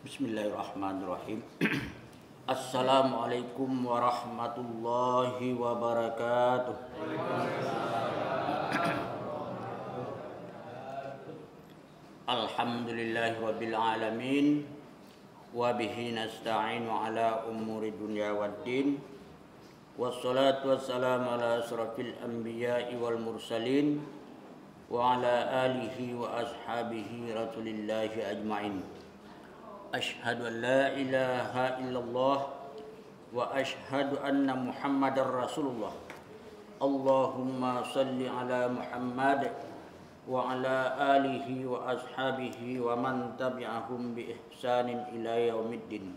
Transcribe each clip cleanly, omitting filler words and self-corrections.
Bismillahirrahmanirrahim. Assalamualaikum warahmatullahi wabarakatuh. Alhamdulillahi rabbil alamin. Wa bihi nasta'inu ala umuri dunya waddin. Wassalatu wassalamu ala asrafil anbiya'i wal mursalin wa ala alihi wa ashabihi rasulillahi ajma'in. Ashhadu an la ilaha illallah wa ashhadu anna Muhammadar Rasulullah. Allahumma salli ala Muhammad wa ala alihi wa ashabihi wa man tabi'ahum bi ihsanin ila yaumiddin.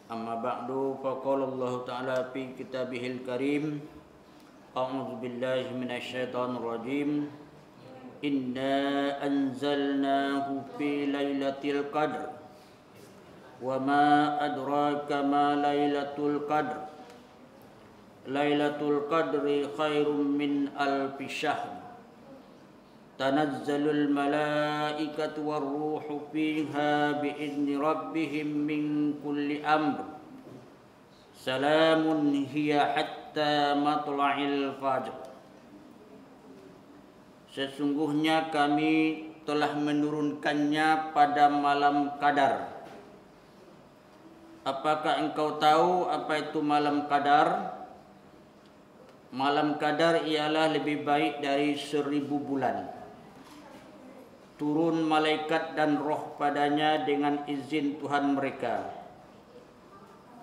Amma ba'du, faqala Allah Ta'ala fi kitabihil karim. A'udzu billahi minasyaitonir rajim. Inna anzalnahu fi lailatul qadr. Wa ma adraka ma lailatul qadr. Lailatul qadri khairum min alfi syahr. Tanazzalul malaikatu warruhu fiha bi'izni rabbihim min kulli amr. Salamun hiya hatta matla'il fajr. Sesungguhnya kami telah menurunkannya pada malam Qadar. Apakah engkau tahu apa itu malam Qadar? Malam Qadar ialah lebih baik dari 1000 bulan. Turun malaikat dan roh padanya dengan izin Tuhan mereka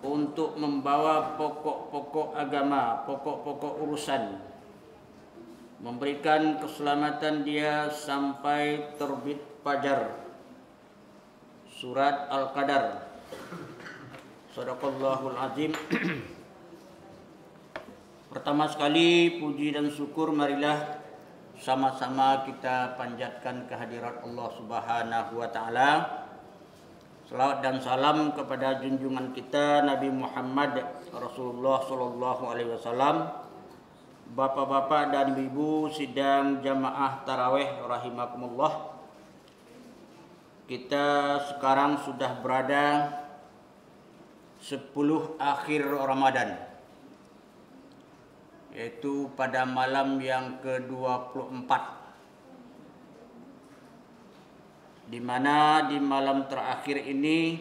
untuk membawa pokok-pokok agama, pokok-pokok urusan, memberikan keselamatan dia sampai terbit fajar. Surat Al-Qadar. Shadaqallahul azim. Pertama sekali puji dan syukur marilah sama-sama kita panjatkan kehadirat Allah Subhanahu wa taala. Selawat dan salam kepada junjungan kita Nabi Muhammad Rasulullah sallallahu alaihi wasallam. Bapak-bapak dan ibu sidang jamaah tarawih rahimakumullah. Kita sekarang sudah berada 10 akhir Ramadan, yaitu pada malam yang ke-24, di mana di malam terakhir ini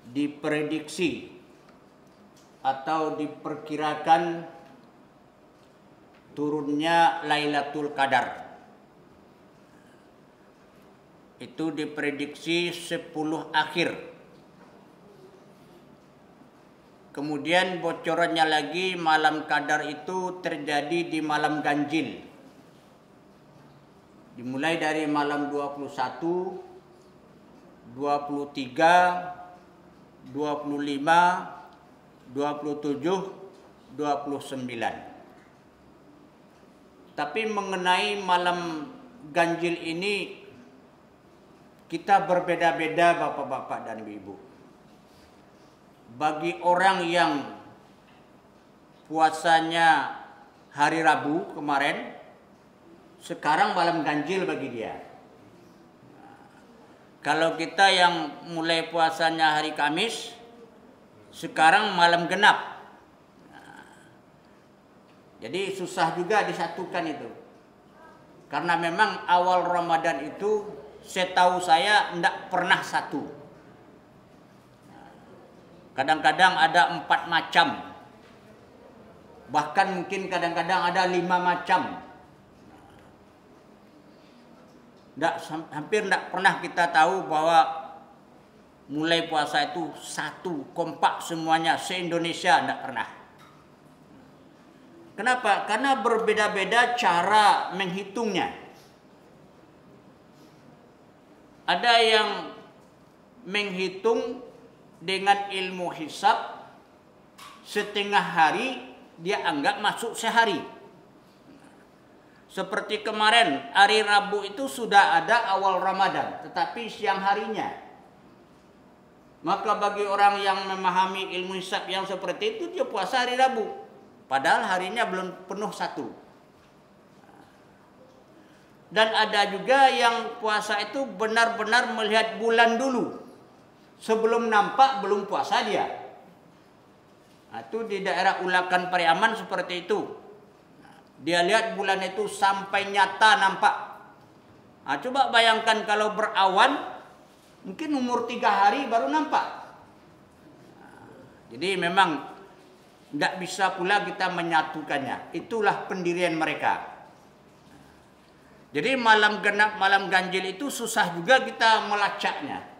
diprediksi atau diperkirakan turunnya Lailatul Qadar. Itu diprediksi 10 akhir. Kemudian bocorannya lagi, malam Qadar itu terjadi di malam ganjil. Dimulai dari malam 21, 23, 25, 27, 29. Tapi mengenai malam ganjil ini kita berbeda-beda bapak-bapak dan ibu. Bagi orang yang puasanya hari Rabu kemarin, sekarang malam ganjil bagi dia. Kalau kita yang mulai puasanya hari Kamis, sekarang malam genap. Jadi susah juga disatukan itu. Karena memang awal Ramadan itu setahu saya tidak pernah satu. Kadang-kadang ada 4 macam. Bahkan mungkin kadang-kadang ada 5 macam. Hampir tidak pernah kita tahu bahwa mulai puasa itu satu, kompak semuanya, se-Indonesia, tidak pernah. Kenapa? Karena berbeda-beda cara menghitungnya. Ada yang menghitung dengan ilmu hisab, setengah hari dia anggap masuk sehari. Seperti kemarin, hari Rabu itu sudah ada awal Ramadan, tetapi siang harinya. Maka bagi orang yang memahami ilmu hisab yang seperti itu, dia puasa hari Rabu. Padahal harinya belum penuh satu. Dan ada juga yang puasa itu benar-benar melihat bulan dulu. Sebelum nampak belum puasa dia. Nah, itu di daerah Ulakan Pariaman seperti itu. Dia lihat bulan itu sampai nyata nampak. Nah, coba bayangkan kalau berawan, mungkin umur 3 hari baru nampak. Nah, jadi memang tidak bisa pula kita menyatukannya. Itulah pendirian mereka. Jadi malam genap, malam ganjil itu susah juga kita melacaknya.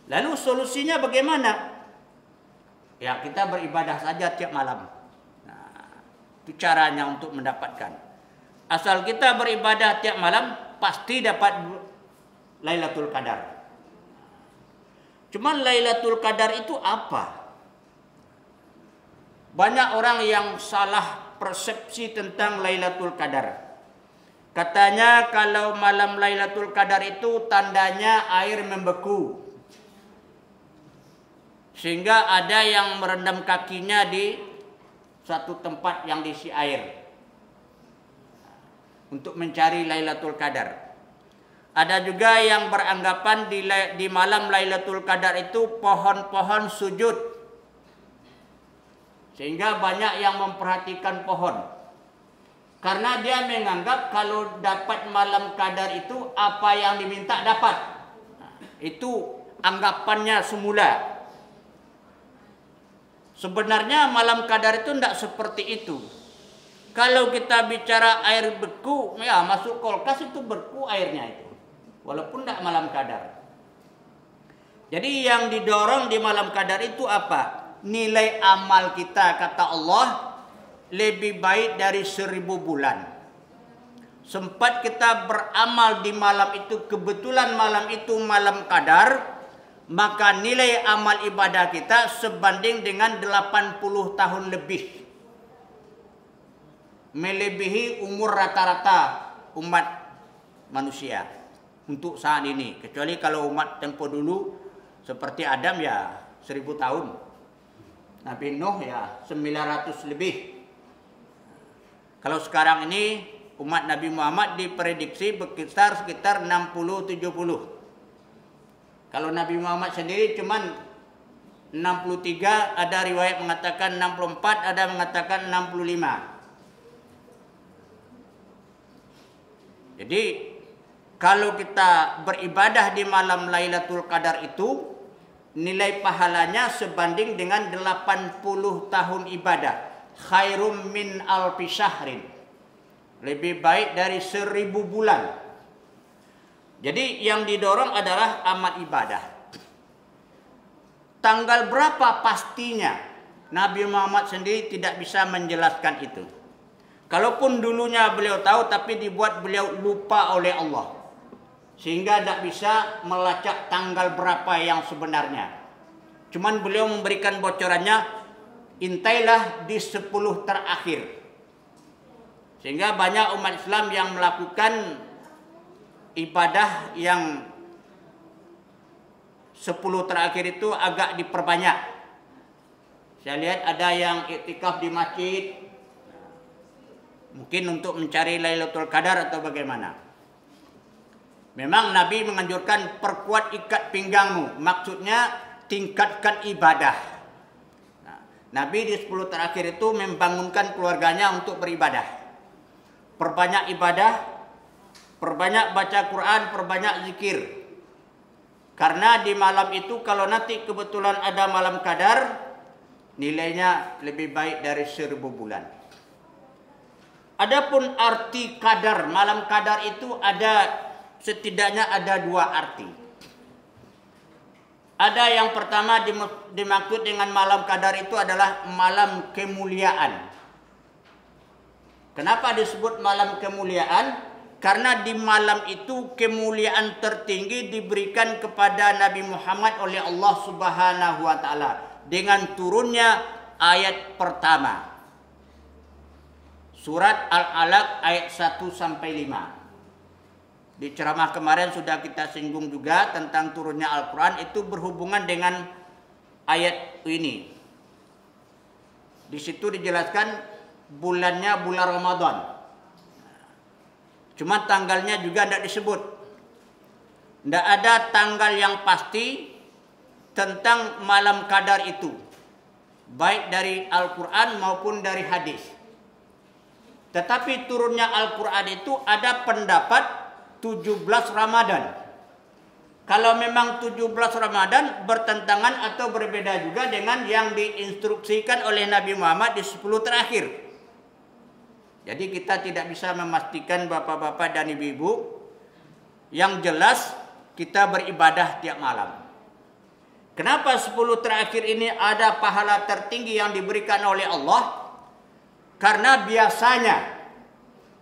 Lalu solusinya bagaimana? Ya kita beribadah saja tiap malam. Nah, itu caranya untuk mendapatkan. Asal kita beribadah tiap malam, pasti dapat Lailatul Qadar. Cuman Lailatul Qadar itu apa? Banyak orang yang salah persepsi tentang Lailatul Qadar. Katanya kalau malam Lailatul Qadar itu tandanya air membeku. Sehingga ada yang merendam kakinya di satu tempat yang diisi air. Untuk mencari Lailatul Qadar. Ada juga yang beranggapan di malam Lailatul Qadar itu pohon-pohon sujud. Sehingga banyak yang memperhatikan pohon. Karena dia menganggap kalau dapat malam Qadar itu apa yang diminta dapat. Nah, itu anggapannya semula. Sebenarnya malam Qadar itu tidak seperti itu. Kalau kita bicara air beku, ya masuk kulkas itu beku airnya itu. Walaupun tidak malam Qadar. Jadi yang didorong di malam Qadar itu apa? Nilai amal kita, kata Allah, lebih baik dari 1000 bulan. Sempat kita beramal di malam itu, kebetulan malam itu malam Qadar, maka nilai amal ibadah kita sebanding dengan 80 tahun lebih. Melebihi umur rata-rata umat manusia untuk saat ini. Kecuali kalau umat tempo dulu seperti Adam ya 1000 tahun. Nabi Nuh ya 900 lebih. Kalau sekarang ini umat Nabi Muhammad diprediksi berkisar sekitar 60-70. Kalau Nabi Muhammad sendiri cuman 63, ada riwayat mengatakan 64, ada mengatakan 65. Jadi kalau kita beribadah di malam Lailatul Qadar itu nilai pahalanya sebanding dengan 80 tahun ibadah. Khairum min alfi syahrin. Lebih baik dari 1000 bulan. Jadi yang didorong adalah amal ibadah. Tanggal berapa pastinya? Nabi Muhammad sendiri tidak bisa menjelaskan itu. Kalaupun dulunya beliau tahu, tapi dibuat beliau lupa oleh Allah. Sehingga tidak bisa melacak tanggal berapa yang sebenarnya. Cuman beliau memberikan bocorannya, intailah di 10 terakhir. Sehingga banyak umat Islam yang melakukan ibadah yang 10 terakhir itu agak diperbanyak. Saya lihat ada yang iktikaf di masjid. Mungkin untuk mencari Lailatul Qadar atau bagaimana. Memang Nabi menganjurkan perkuat ikat pinggangmu. Maksudnya tingkatkan ibadah. Nabi di 10 terakhir itu membangunkan keluarganya untuk beribadah. Perbanyak ibadah, perbanyak baca Quran, perbanyak zikir. Karena di malam itu kalau nanti kebetulan ada malam Qadar, nilainya lebih baik dari 1000 bulan. Adapun arti Qadar, malam Qadar itu setidaknya ada 2 arti. Ada yang pertama dimaksud dengan malam Qadar itu adalah malam kemuliaan. Kenapa disebut malam kemuliaan? Karena di malam itu kemuliaan tertinggi diberikan kepada Nabi Muhammad oleh Allah Subhanahu wa taala dengan turunnya ayat pertama. Surat Al-Alaq ayat 1 sampai 5. Di ceramah kemarin sudah kita singgung juga tentang turunnya Al-Quran, itu berhubungan dengan ayat ini. Di situ dijelaskan bulannya bulan Ramadan. Cuma tanggalnya juga tidak disebut. Tidak ada tanggal yang pasti tentang malam qadar itu, baik dari Al-Quran maupun dari hadis. Tetapi turunnya Al-Quran itu ada pendapat 17 Ramadan. Kalau memang 17 Ramadan bertentangan atau berbeda juga dengan yang diinstruksikan oleh Nabi Muhammad di 10 terakhir. Jadi kita tidak bisa memastikan bapak-bapak dan ibu-ibu. Yang jelas kita beribadah tiap malam. Kenapa 10 terakhir ini ada pahala tertinggi yang diberikan oleh Allah? Karena biasanya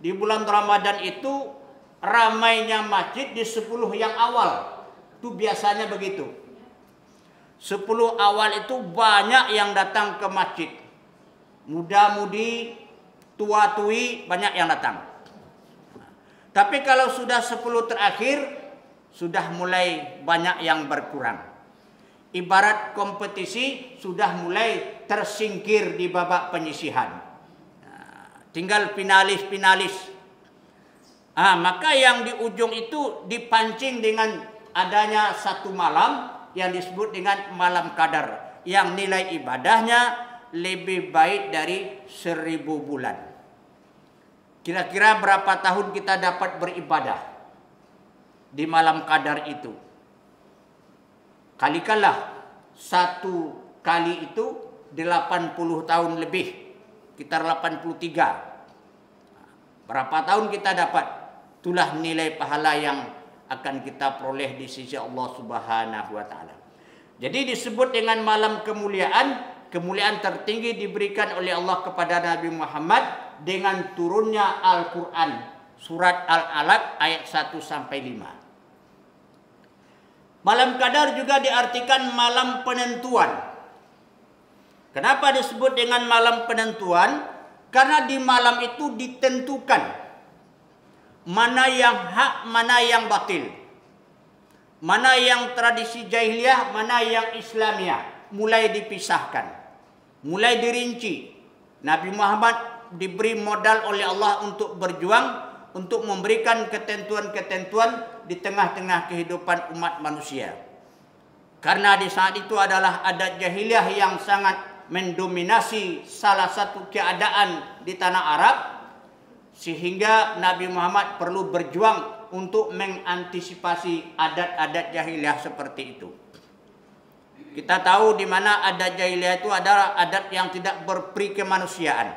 di bulan Ramadan itu ramainya masjid di 10 yang awal. Itu biasanya begitu. 10 awal itu banyak yang datang ke masjid. Muda-mudi, tua-tui, banyak yang datang. Tapi kalau sudah 10 terakhir, sudah mulai banyak yang berkurang. Ibarat kompetisi sudah mulai tersingkir di babak penyisihan. Tinggal finalis-finalis. Maka yang di ujung itu dipancing dengan adanya satu malam yang disebut dengan malam qadar, yang nilai ibadahnya lebih baik dari 1000 bulan. Kira-kira berapa tahun kita dapat beribadah di malam qadar itu? Kalikanlah satu kali itu 80 tahun lebih, sekitar 83. Berapa tahun kita dapat? Itulah nilai pahala yang akan kita peroleh di sisi Allah Subhanahu wa taala. Jadi disebut dengan malam kemuliaan. Kemuliaan tertinggi diberikan oleh Allah kepada Nabi Muhammad dengan turunnya Al-Quran, surat Al-Alaq ayat 1 sampai 5. Malam qadar juga diartikan malam penentuan. Kenapa disebut dengan malam penentuan? Karena di malam itu ditentukan mana yang hak, mana yang batil. Mana yang tradisi jahiliyah, mana yang Islamiah. Mulai dipisahkan. Mulai dirinci. Nabi Muhammad diberi modal oleh Allah untuk berjuang, untuk memberikan ketentuan-ketentuan di tengah-tengah kehidupan umat manusia. Karena di saat itu adalah adat jahiliyah yang sangat mendominasi salah satu keadaan di tanah Arab, sehingga Nabi Muhammad perlu berjuang untuk mengantisipasi adat-adat jahiliyah seperti itu. Kita tahu di mana adat jahiliyah itu adalah adat yang tidak berperi kemanusiaan.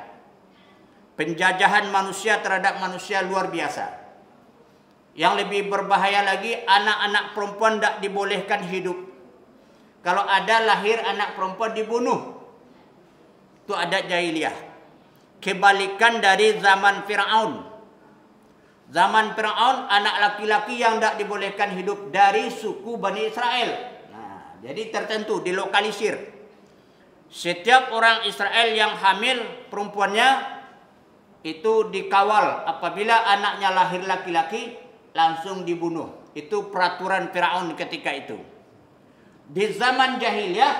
Penjajahan manusia terhadap manusia luar biasa. Yang lebih berbahaya lagi, anak-anak perempuan tidak dibolehkan hidup. Kalau ada lahir anak perempuan dibunuh. Itu adat jahiliyah. Kebalikan dari zaman Fir'aun. Zaman Fir'aun, anak laki-laki yang tidak dibolehkan hidup dari suku Bani Israel. Jadi tertentu, dilokalisir. Setiap orang Israel yang hamil perempuannya itu dikawal. Apabila anaknya lahir laki-laki, langsung dibunuh. Itu peraturan Fir'aun ketika itu. Di zaman jahiliyah,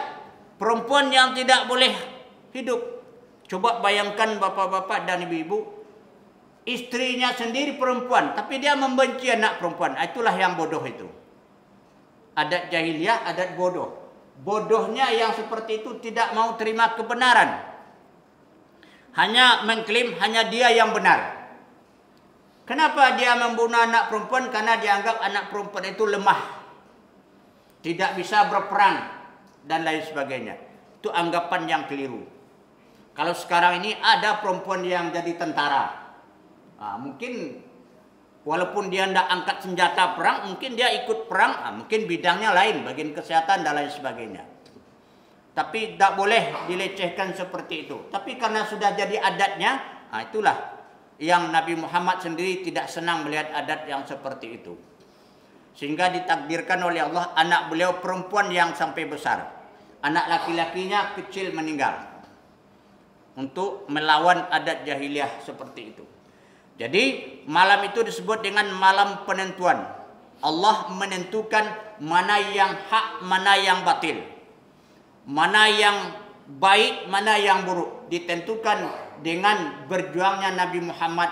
perempuan yang tidak boleh hidup. Coba bayangkan bapak-bapak dan ibu-ibu, istrinya sendiri perempuan, tapi dia membenci anak perempuan. Itulah yang bodoh itu. Adat jahiliyah, adat bodoh. Bodohnya yang seperti itu tidak mau terima kebenaran. Hanya mengklaim hanya dia yang benar. Kenapa dia membunuh anak perempuan? Karena dianggap anak perempuan itu lemah. Tidak bisa berperang dan lain sebagainya. Itu anggapan yang keliru. Kalau sekarang ini ada perempuan yang jadi tentara. Mungkin walaupun dia tidak angkat senjata perang, mungkin dia ikut perang, mungkin bidangnya lain, bagian kesehatan dan lain sebagainya. Tapi tidak boleh dilecehkan seperti itu. Tapi karena sudah jadi adatnya, itulah yang Nabi Muhammad sendiri tidak senang melihat adat yang seperti itu. Sehingga ditakdirkan oleh Allah anak beliau perempuan yang sampai besar. Anak laki-lakinya kecil meninggal. Untuk melawan adat jahiliyah seperti itu. Jadi malam itu disebut dengan malam penentuan. Allah menentukan mana yang hak, mana yang batil. Mana yang baik, mana yang buruk. Ditentukan dengan berjuangnya Nabi Muhammad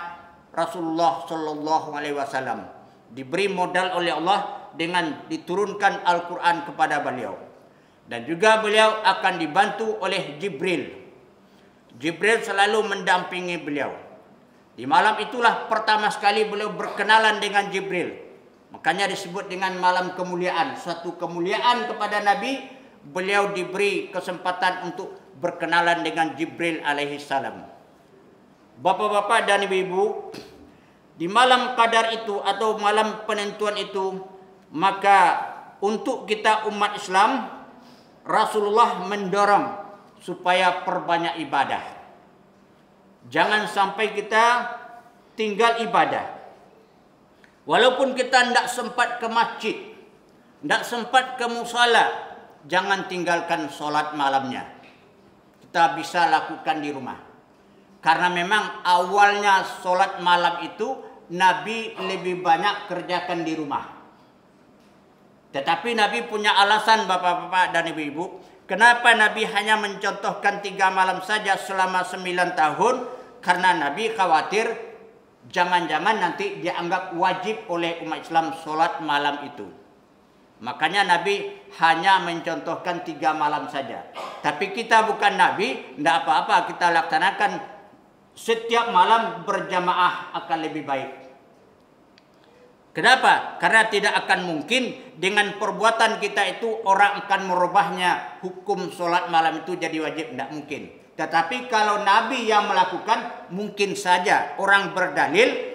Rasulullah sallallahu alaihi wasallam. Diberi modal oleh Allah dengan diturunkan Al-Quran kepada beliau. Dan juga beliau akan dibantu oleh Jibril. Jibril selalu mendampingi beliau. Di malam itulah pertama sekali beliau berkenalan dengan Jibril. Makanya disebut dengan malam kemuliaan. Suatu kemuliaan kepada Nabi, beliau diberi kesempatan untuk berkenalan dengan Jibril alaihi salam. Bapak-bapak dan ibu-ibu, di malam qadar itu atau malam penentuan itu, maka untuk kita umat Islam, Rasulullah mendorong supaya perbanyak ibadah. Jangan sampai kita tinggal ibadah. Walaupun kita tidak sempat ke masjid, tidak sempat ke musala, jangan tinggalkan solat malamnya. Kita bisa lakukan di rumah. Karena memang awalnya solat malam itu Nabi lebih banyak kerjakan di rumah. Tetapi Nabi punya alasan, bapak-bapak dan ibu-ibu. Kenapa Nabi hanya mencontohkan 3 malam saja selama 9 tahun? Karena Nabi khawatir jangan-jangan nanti dianggap wajib oleh umat Islam solat malam itu. Makanya Nabi hanya mencontohkan 3 malam saja. Tapi kita bukan Nabi, tidak apa-apa, kita laksanakan setiap malam berjamaah akan lebih baik. Kenapa? Karena tidak akan mungkin dengan perbuatan kita itu orang akan merubahnya hukum solat malam itu jadi wajib. Tidak mungkin. Tetapi kalau Nabi yang melakukan, mungkin saja orang berdalil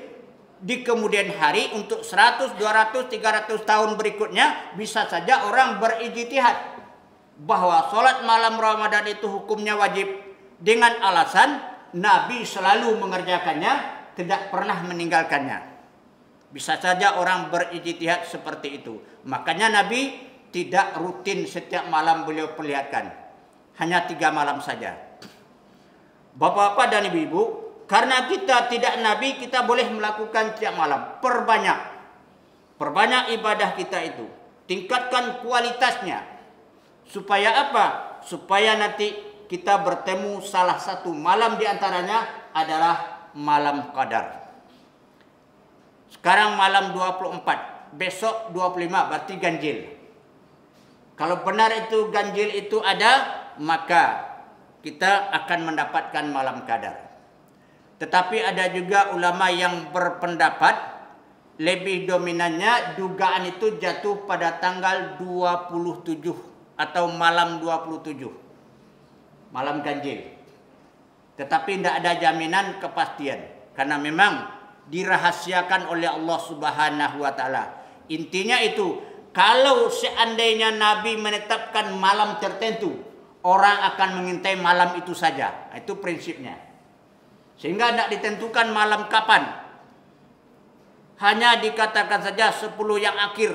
di kemudian hari untuk 100, 200, 300 tahun berikutnya bisa saja orang berijtihad bahwa solat malam Ramadan itu hukumnya wajib dengan alasan Nabi selalu mengerjakannya, tidak pernah meninggalkannya. Bisa saja orang berijtihad seperti itu. Makanya Nabi tidak rutin setiap malam beliau perlihatkan. Hanya 3 malam saja. Bapak-bapak dan ibu-ibu, karena kita tidak Nabi, kita boleh melakukan tiap malam. Perbanyak ibadah kita itu. Tingkatkan kualitasnya. Supaya apa? Supaya nanti kita bertemu salah satu malam di antaranya adalah malam qadar. Sekarang malam 24, besok 25, berarti ganjil. Kalau benar itu ganjil itu ada, maka kita akan mendapatkan malam qadar. Tetapi ada juga ulama yang berpendapat lebih dominannya dugaan itu jatuh pada tanggal 27 atau malam 27. Malam ganjil. Tetapi tidak ada jaminan kepastian. Karena memang dirahasiakan oleh Allah Subhanahu wa taala. Intinya itu, kalau seandainya Nabi menetapkan malam tertentu, orang akan mengintai malam itu saja. Itu prinsipnya. Sehingga tidak ditentukan malam kapan. Hanya dikatakan saja 10 yang akhir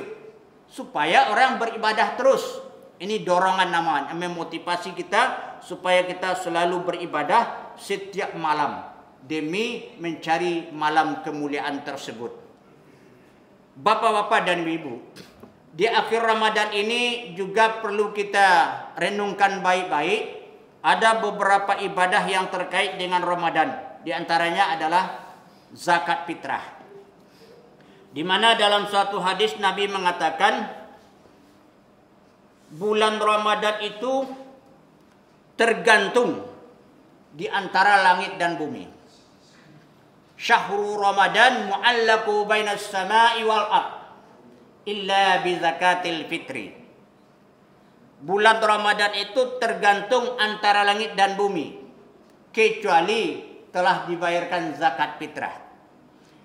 supaya orang beribadah terus. Ini dorongan namanya, memotivasi kita supaya kita selalu beribadah setiap malam demi mencari malam kemuliaan tersebut. Bapak-bapak dan ibu, di akhir Ramadan ini juga perlu kita renungkan baik-baik. Ada beberapa ibadah yang terkait dengan Ramadan. Di antaranya adalah zakat fitrah. Di mana dalam suatu hadis Nabi mengatakan bulan Ramadan itu tergantung di antara langit dan bumi. Syahrul Ramadan mu'allaqu bainas sama'i wal ard illa bi zakatil fitri. Bulan Ramadan itu tergantung antara langit dan bumi kecuali telah dibayarkan zakat fitrah.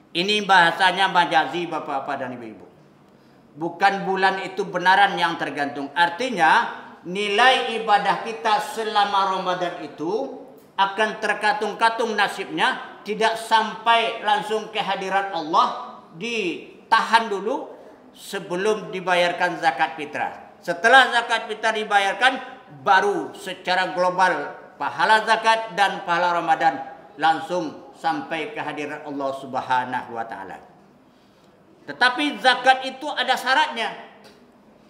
Ini bahasanya majazi, bapak-bapak dan ibu-ibu. Bukan bulan itu benaran yang tergantung. Artinya nilai ibadah kita selama Ramadan itu akan terkatung-katung nasibnya, tidak sampai langsung ke hadirat Allah, ditahan dulu sebelum dibayarkan zakat fitrah. Setelah zakat fitrah dibayarkan, baru secara global pahala zakat dan pahala Ramadan langsung sampai ke hadirat Allah Subhanahu wa taala. Tetapi zakat itu ada syaratnya.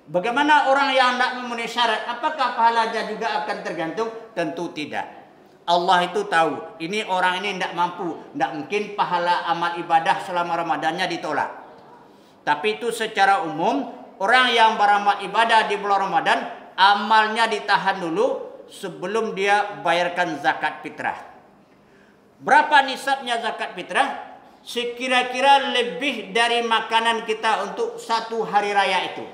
Bagaimana orang yang tidak memenuhi syarat, apakah pahalanya juga akan tergantung? Tentu tidak. Allah itu tahu, ini orang ini tidak mampu, tidak mungkin pahala amal ibadah selama Ramadannya ditolak. Tapi itu secara umum, orang yang beramal ibadah di bulan Ramadan, amalnya ditahan dulu sebelum dia bayarkan zakat fitrah. Berapa nisabnya zakat fitrah? Sekira-kira lebih dari makanan kita untuk satu hari raya itu.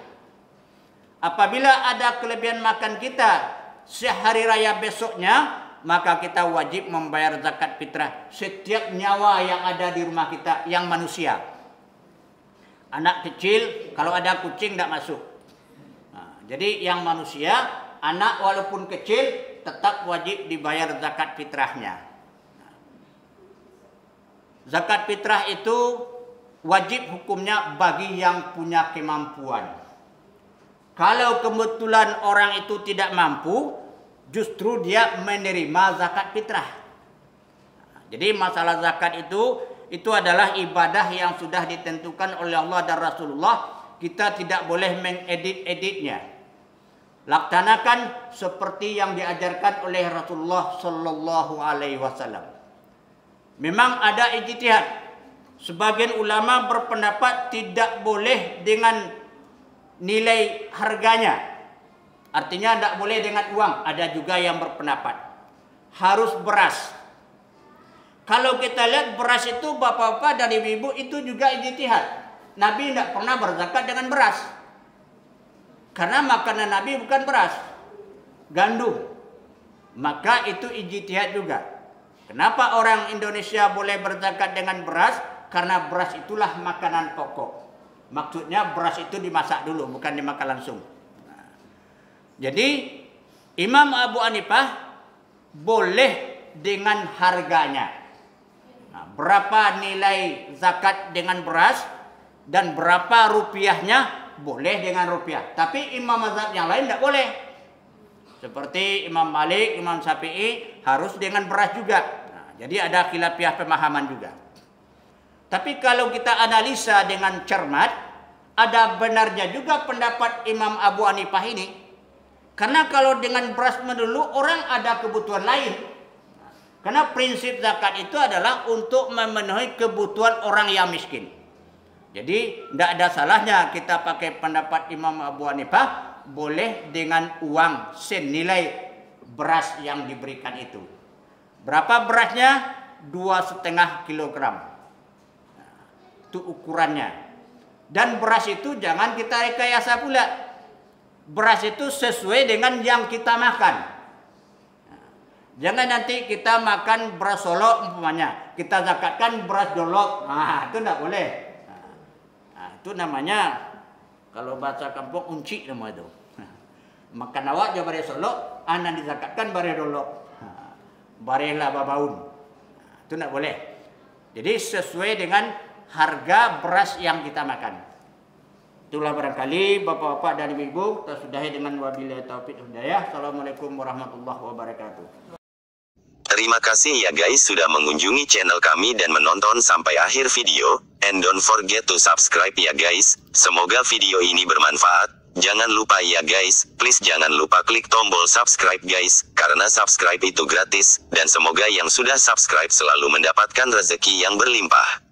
Apabila ada kelebihan makan kita sehari raya besoknya, maka kita wajib membayar zakat fitrah setiap nyawa yang ada di rumah kita, yang manusia. Anak kecil, kalau ada kucing tidak masuk. Nah, jadi yang manusia, anak walaupun kecil tetap wajib dibayar zakat fitrahnya. Zakat fitrah itu wajib hukumnya bagi yang punya kemampuan. Kalau kebetulan orang itu tidak mampu, justru dia menerima zakat fitrah. Jadi masalah zakat itu adalah ibadah yang sudah ditentukan oleh Allah dan Rasulullah. Kita tidak boleh mengedit-editnya. Laksanakan seperti yang diajarkan oleh Rasulullah Sallallahu Alaihi Wasallam. Memang ada ijtihad. Sebagian ulama berpendapat tidak boleh dengan nilai harganya. Artinya tidak boleh dengan uang. Ada juga yang berpendapat harus beras. Kalau kita lihat beras itu bapak-bapak dan ibu-ibu itu juga ijtihad. Nabi tidak pernah berzakat dengan beras. Karena makanan Nabi bukan beras, gandum. Maka itu ijtihad juga. Kenapa orang Indonesia boleh berzakat dengan beras? Karena beras itulah makanan pokok. Maksudnya beras itu dimasak dulu, bukan dimakan langsung. Jadi Imam Abu Hanifah boleh dengan harganya. Nah, berapa nilai zakat dengan beras dan berapa rupiahnya boleh dengan rupiah. Tapi imam mazhab yang lain tidak boleh. Seperti Imam Malik, Imam Syafi'i harus dengan beras juga. Nah, jadi ada khilafiah pemahaman juga. Tapi kalau kita analisa dengan cermat, ada benarnya juga pendapat Imam Abu Hanifah ini. Karena kalau dengan beras melulu orang ada kebutuhan lain. Karena prinsip zakat itu adalah untuk memenuhi kebutuhan orang yang miskin. Jadi tidak ada salahnya kita pakai pendapat Imam Abu Hanifah, boleh dengan uang senilai beras yang diberikan itu. Berapa berasnya? 2,5 kilogram. Itu ukurannya. Dan beras itu jangan kita rekayasa pula. Beras itu sesuai dengan yang kita makan. Jangan nanti kita makan beras Solo umpamanya, kita zakatkan beras Dolok. Nah, itu tidak boleh. Nah, itu namanya kalau bahasa kampung unci nama itu. Makan awak je bare Solo, anak dizakatkan bare Dolok. Bare lah babaun. Itu tidak boleh. Jadi sesuai dengan harga beras yang kita makan. Itulah barangkali bapak-bapak dan ibu-ibu, kita sudahi dengan wabillahi taufiq hidayah. Assalamualaikum warahmatullahi wabarakatuh. Terima kasih ya guys sudah mengunjungi channel kami dan menonton sampai akhir video. And don't forget to subscribe ya guys. Semoga video ini bermanfaat. Jangan lupa ya guys, please jangan lupa klik tombol subscribe guys. Karena subscribe itu gratis. Dan semoga yang sudah subscribe selalu mendapatkan rezeki yang berlimpah.